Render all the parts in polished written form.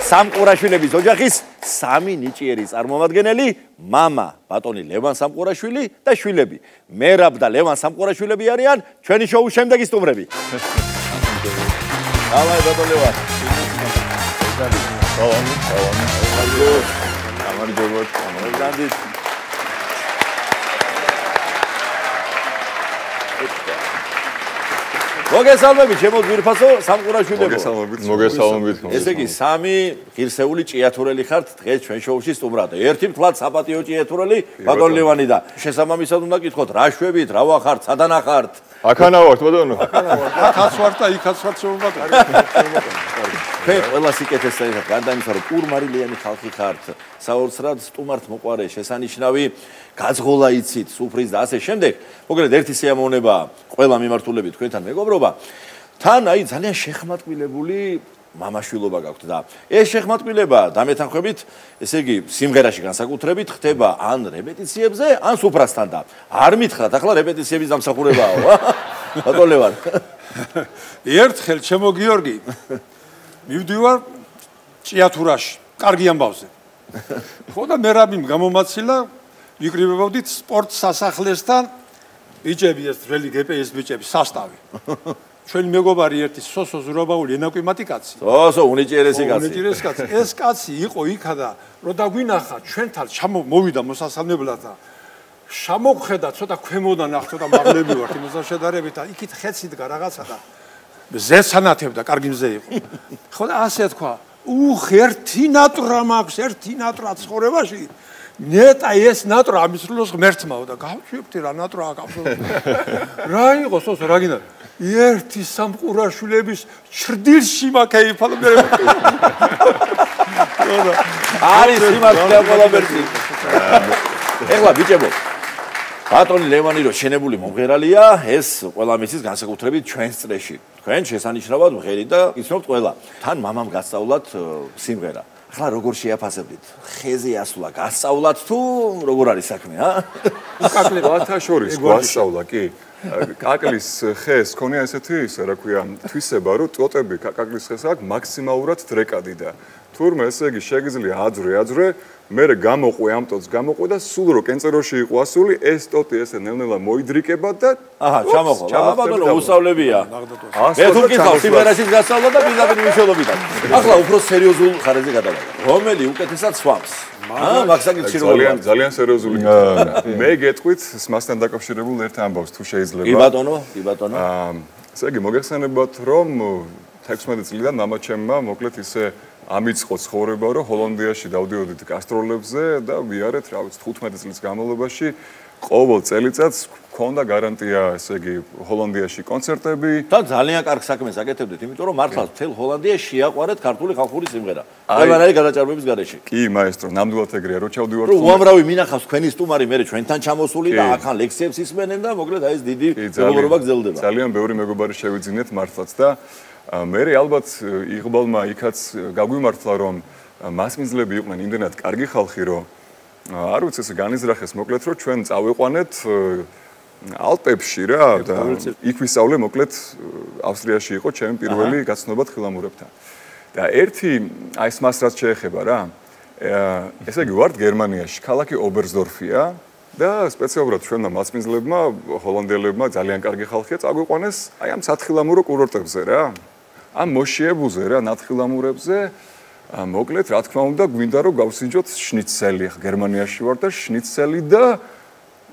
სამყურაშვილების ოჯახის სამი ნიჭიერი წარმომადგენელი, მამა ბატონი ლევან სამყურაშვილი და შვილები. მერაბ და ლევან სამყურაშვილები არიან ჩვენი შოუს შემდეგი სტუმრები. Давай, ბატონ ლევან. მოგესალმებით, ჩემო გვირფასო სამყურაშვილებო. მოგესალმებით. ესე იგი, სამი ღირსეული ჭიათურელი ხართ დღეს ჩვენ შოუში სტუმრად. ერთი მთლად საპატიო ჭიათურელი ბატონ ლევანი და შესაბამისად უნდა გითხოთ, რა შვებით, რა ვახართ, სადან ახართ? აქანა ვართ, ბატონო. აქაც ვარ და იქაც ვარ, ბატონო. თქვენ ყველა სიკეთეს საერთოდ გარდა იმისა, რომ პურმარილიანი ხალხი ხართ, საოცრად სტუმართ მოყარე, შესანიშნავი გაძღოლა იცით, სუფრის და ასე შემდეგ. მოკლედ ერთი სიამოვნებაა ყველა მიმართულებით თქვენთან მეგობრობა. თან აი ძალიან შეხმატკბილებული მამაშვილობა გაქვთ და ეს შეხმატკბილება დამეთანხმებით, ესე იგი, სიმღერაში განსაკუთრებით ხდება ან რეპეტიციებზე, ან სუფრასთან და არ მითხრათ, ახლა რეპეტიციების დამსახურებაა, ბატონ ლევან. ერთხელ ჩემო გიორგი მივდივარ ჭიათურაში, კარგი ამბავზე. ხო და მერაბიმ გამომაცილა, ვიკრიბებოდით სპორტ სასახლესთან ბიჭები ეს ძველი გპ-ის ბიჭები სასტავი. ჩვენი მეგობარი ერთი სოსო ზურაბაული ენაკვიმატი კაცი. სოსო უნიჭიერესი კაცი. უნიჭიერესი კაცი. ეს კაცი იყო იქა და რო დაგვინახა ჩვენთან მოვიდა მოსასალმებლად და შემოგხედა ცოტა ქვემოდან ახ ცოტა მაღლები ვართ იმასთან შედარებით და იქით ხეცი დგა რაღაცა და ზესანათებდა, კარგი მზე იყო. ხო და ასე თქვა, ერთი ნატრა მაქვს, ერთი ნატრა ცხოვრებაში. ნეტა ეს ნატრა ამის სრულს ღმერთმაო და გავჩვენებდი რა ნატრა აქვს. რა იყო სოსო რა გინდა? ერთი სამყურაშვილების ჩრდილში მაქეიფალ მე. არის იმას ყველაფერში. ეხლა ბიჭებო ბატონი ლევანი რო შენებული მომღერალია, ეს ყველა მისის განსაკუთრებით ჩვენს წრეში. თქვენ შესანიშნავად მღერი და იცნობთ ყველა. თან მამამ გასწავლათ სიმღერა. ახლა როგორ შეაფასებდით? ხეზე ასვლა გასწავლათ თუ როგორ არის საქმე, კაკლი ბათაშორის გასწავლა, კი. კაკლის ხეს ქონია ესეთი, რა ქვია, თვისება, რომ ტოტები კაკლის ხეს აქვს მაქსიმალურად დრეკადი და თურმე ესე იგი შეგიძლია აძრე, მერე გამოყვე ამ ტოტს გამოყვე და სულ რო კენწეროში იყო ასული, ეს ტოტი ესე ნელ-ნელა მოიდრიკება და ჩამოხლა. ბატონო უსავლებია. მე თუ გიხავ სიმღერაშიც გასწავლა და პირდაპირ მნიშვნელობიდან. ახლა უფრო სერიოზულ ხარეზე გადავიდა. რომელი უკეთესად სვამს? მაქსაკიცი ძალიან სერიოზული. მე გეტყვით მასთან დაკავშირებულ ერთ ამბავს თუ შეიძლება. კი ბატონო. ესე იგი მოგეხსენებათ რომ 16 წლიდან მამაჩემმა მოკლედ ისე ამიწყო ცხოვრება, რომ ჰოლანდიაში დავდიოდით გასტროლებზე და ვიარეთ, რა ვიცი, 15 წლის განმავლობაში ყოველ წელიწადს ქონდა გარანტია, ესე იგი, ჰოლანდიაში კონცერტები. და ძალიან კარგ საქმეს აკეთებდით, იმიტომ რომ მართლაც მთელ ჰოლანდიაში შეაყვარეთ ქართული ხალხური სიმღერა. ყველანაირი გადაჭარბების გარეშე. კი, მაესტრო, ნამდვილად ეგრეა, რო ჩავდივართ. უამრავი მინახავს თქვენი სტუმარი მე ჩვენთან ჩამოსული და აქან ლექციებს ისმენენ და მოკლედ აი ეს დიდი მეგობრობა გრძელდება. ძალიან ბევრი მეგობარი შევიძინეთ მართლაც და მე ალბათ იღბალმა იქაც გაგვიმართლა რომ მასმინძლები იყვნენ იმდენად კარგი ხალხი რომ არ ვიცი ესე განიზრახეს მოკლედ რომ ჩვენ წავიყვანეთ ალპებში რა და იქ ვისწავლე მოკლედ ავსტრიაში იყო ჩემი პირველი გაცნობა თხილამურებთან და ერთი აი ეს მას რაც შეეხება რა ესე იგი ვართ გერმანიაში ქალაქი ობერსდორფია და სპეციალურად ჩვენმა მასმინძლებმა ჰოლანდელებმა ძალიან კარგი ხალხია წაგვიყვანეს აი ამ სათხილამურო კურორტებზე რა ამ მოშიებულზე რა ნათხილამურებზე მოკლედ რა თქმა უნდა გვინდა რომ გავსინჯოთ შნიცელი ხა გერმანიაში ვარ და შნიცელი და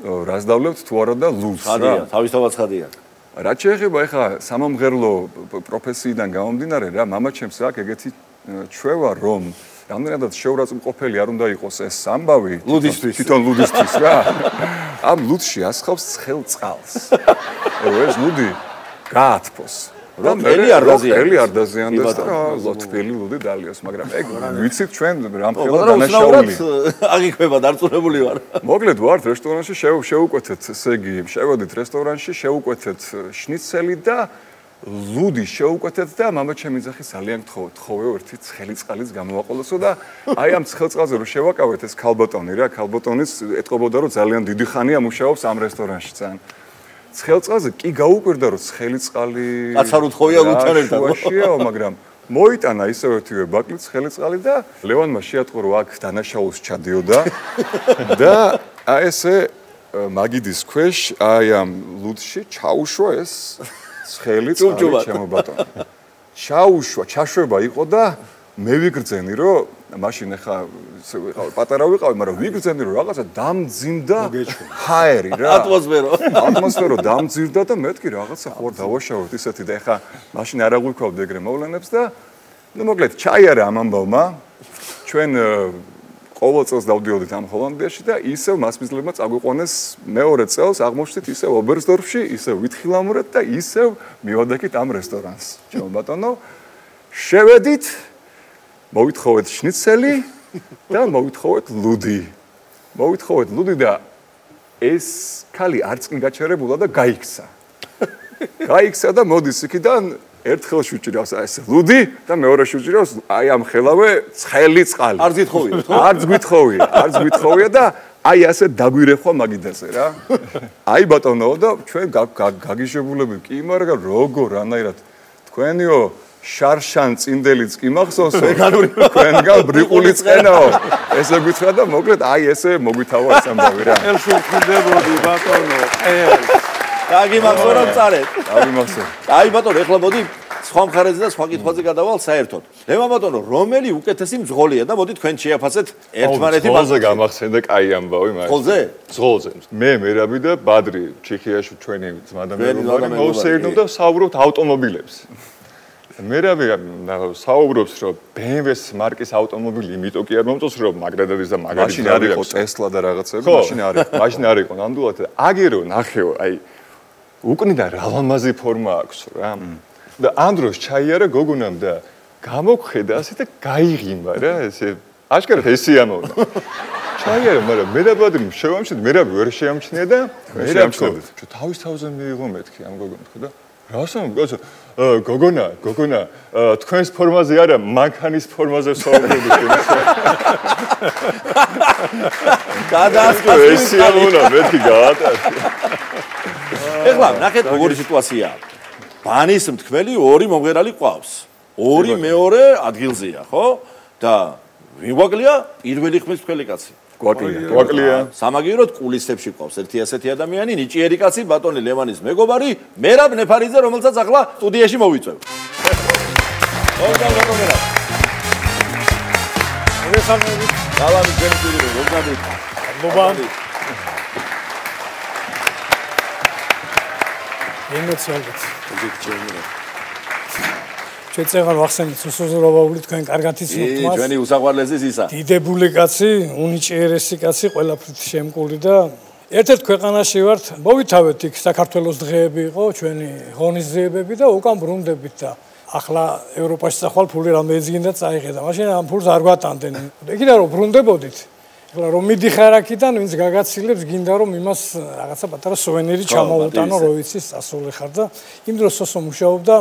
რას დავლებთ თუ არა და ლულს რა ხადია თავისთავად ხადია რა შეეხება ეხა სამომღერლო პროფესიიდან გამომდინარე რა მამაჩემს აქვს ეგეთი ჩვევა რომ რამდენადაც შეურაცხმყოფელი არ უნდა იყოს ეს ამბავი თვითონ ლუდისთვის რა ამ ლუდში ასხავს ცხელ წყალს რომ ეს ლუდი გაათფოს რომ ელი არ დაზიანდეს და ლოთფილი ლუდი დალიოს მაგრამ ეგ ვიცით ჩვენ რამხელა დანაშაული აგიქვება დარწმუნებული ვარ მოკლედ ვართ რესტორანში შევუკვეთეთ ესე იგი შევედით რესტორანში შევუკვეთეთ შნიცელი და ლუდი შევუკვეთეთ და მამაჩემი ძახი ძალიან გთხოვეო ერთი ცხელი წყალის გამოვაყოლოსო და აი ამ ცხელ წყალზე რომ შევაკავეთ ეს ქალბატონი რა ქალბატონის ეტყობოდა რომ ძალიან დიდი ხანია მუშაობს ამ რესტორანში ძალიან ცხელ წყალზე კი გაუკვირდა რომ ცხელი წყალი კაცარ უთხოვია ლუდთან ერთად შუაშიაო მაგრამ მოიტანა ისევეთივე ბაკლით ხელიწყალი და ლევანმა შეატყო რომ აქ დანაშაულს ჩადიოდა და აი ესე მაგიდის ქვეშ აი ამ ლუდში ჩაუშვა ეს ხელიწყალი ჩემო ბატონო. ჩაუშვა, ჩაშვება იყო და მე ვიგრძენი რომ მაშინ ახლა პატარა ვიყავი, მაგრამ ვიგრძენი რომ რაღაცა დამძიმდა ჰაერი რა. ატმოსფერო დამძირდა და მეთქი რაღაცა ხო დავაშავოთ ისეთი და ახლა მაშინ არ აღვიქვავდი ეგრე მოვლენებს და ნუ მოკლედ ჩაიარა ამ ამბავმა. ჩვენ ყოველ წელს დავდიოდით ამ ჰოლანდიაში და ისევ მასპინძლებმა წაგვიყვანეს მეორე წელს აღმოჩნდით ისევ ობერსდორფში, ისევ ვითხილამურად და ისევ მივადექით ამ რესტორანს. ჩემო ბატონო, შევედით მოვითხოვეთ შნიცელი და მოვითხოვეთ ლუდი. მოვითხოვეთ ლუდი და ეს ქალი არც კი გაჩერებულა და გაიქცა. გაიქცა და მოდის იქიდან ერთხელ შუჭირავს ეს ლუდი და მეორე შუჭირავს აი ამ ხელავე ცხელი წყალი. არც გვითხოვია და აი ასე დაგვირეხვა მაგიდაზე რა. აი ბატონო და ჩვენ გაგიჟებულები კი, მაგრამ როგორ რანაირად თქვენიო შარშან წინდელიც კი მახსოვს, თქვენგან ბრიყული წყენაო. ესე გითხრა და მოკლედ აი ესე მოგვითავა ეს ამბავი რა. ელშუხდებოდი ბატონო, გაგიმახსოვროთ წარეთ. გაგიმახსოვრ. აი ბატონო, ეხლა მოდი სხვა მხარეზე და სხვა კითხვაზე გადავალ საერთოდ. ლევან ბატონო, რომელი უკეთესი მძღოლია და მოდი თქვენ შეაფასეთ ერთმანეთი ბაზაზე გამახსენდა კაი ამბავი მაგ. ზღოლზე? ზღოლზე. მე მერაბი და ბადრი ჩიხიაში ჩვენი ძმა და მეგობარი მოვსეირნო და საუბრობთ ავტომობილებს. მერაბი საუბრობს რომ BMW-ს მარკის ავტომობილი იმიტომ კი არ მომწონს რომ მაგრადადის და მაგარი მაშინ არ იყო Tesla და რაღაცები, მაშინ არ იყო ნამდვილად აგერო ნახეო აი უკნიდან რა ლამაზი ფორმა აქვს რა და ამ დროს ჩაიარა გოგონამ და გამოგხედა ასე და გაიღიმა რა ესე აშკარად ესე ამოვიდა ჩაიარა მაგრამ მერაბი შევამჩნიე მერაბი ვერ შეამჩნია და მერაბი ჩვენ თავის თავზე მიიღო მეთქი ამ გოგონს ხო და რასამ გოგონა თქვენს ფორმაზე არა მანქანის ფორმაზე საუბრობთ გადაასწრო ესე ამონა მეთქი გაატარე ეხლა ნახეთ როგორი სიტუაციაა ბანის მთქმელი ორი მომღერალი ყავს ორი მეორე ადგილზეა ხო და ვინ გვაკლია პირველი ხმის მთქმელი კაცი გვაკლია სამაგიეროდ კულისებში ყავს ერთი ასეთი ადამიანი ნიჭიერი კაცი ბატონი ლევანის მეგობარი მერაბ ნეფარიძე რომელსაც ახლა სტუდიაში მოვიწევ მოგდა ბატონერა მოგესალმებით დავამი გენტილი მოგდებით მოგდებით ემოციალურად გიგჩერმე ჩვენ წეგან ვახსენეთ სუსურობაული თქვენ კარგად იცნობთ მას ჩვენი უსაყვარლესი ისა დიდებული კაცი უნიჭიერესი კაცი ყველაფრით შემკული და ერთ-ერთ ქვეყანაში ვართ მოვითავეთ იქ საქართველოს დღეები იყო ჩვენი ღონისძიებები და უკან ბრუნდებით და ახლა ევროპაში წახვალ ფული რამე ეძგინდა წაიღე და მაშინ ამ ფულს არ გვატანდნენ იქიდან რომ ბრუნდებოდით ეხლა რომ მიდიხარ აქიდან ვინც გაგაცილებს გინდა რომ იმას რაღაცა პატარა სუვენირი ჩამოუტანო რო ვიცი სასული ხარ და იმ დროს სოსო მუშაობდა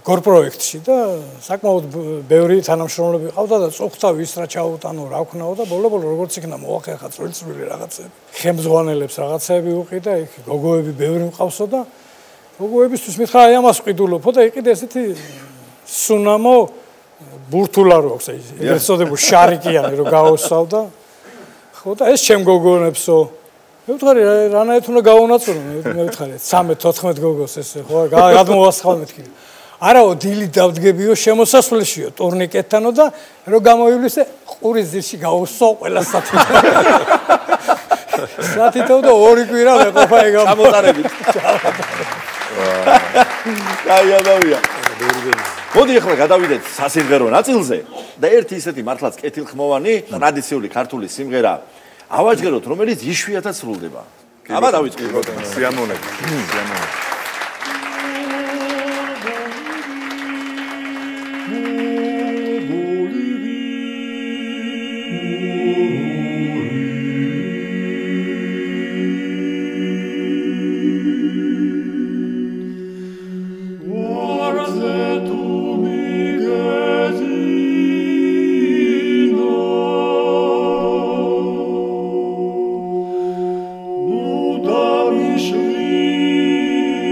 გორპროექტში და საკმაოდ ბევრი თანამშრომლები ყავდა და წუხდა ვის რა ჩაუტანო რა ქნაო და ბოლო-ბოლო როგორც იქნა მოახერხა წვრილ-წვრილი რაღაცები ხემძღვანელებს რაღაცები უყიდა იქ გოგოები ბევრი მყავსო და გოგოებისთვის მითხრა აი ამას ყიდულობო და იყიდა ესეთი სუნამო ბურთულა რო აქვს ეგრეთ წოდებულ შარიკიანი რო გაოსავ და ხო და ეს ჩემ გოგონებსო მე ვთქვი რანაირად უნდა გავუნაწილო მე ვთქვი 13-14 გოგოს ესე ხო გადმოვასხავ მეთქი არაო დილით დავდგებიო შემოსასვლელშიო ტურნიკეტთანო და რო გამოივლისე ყურის ძირში გაუსო ყველა სათითო და ორი კვირა მეყოფა ეგ ჩამოტარებით აი ამავია მოდი ახლა გადავიდეთ სასიმღერო ნაწილზე და ერთი ისეთი მართლაც კეთილხმოვანი ტრადიციული ქართული სიმღერა ავაჯგეროთ რომელიც იშვიათად სრულდება აბა დავიწყოთ სიამოვნებით Shri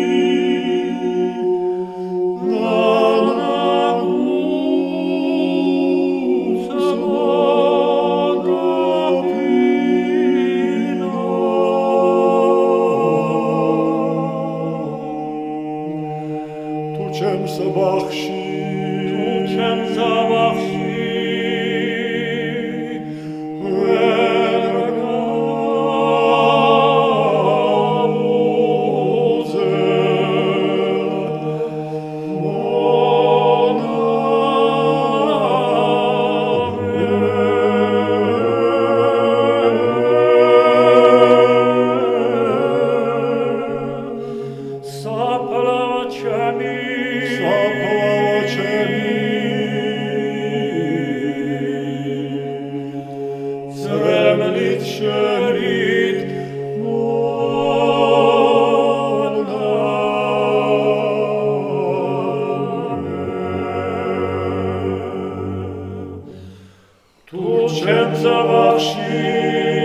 ჩემს ბაღში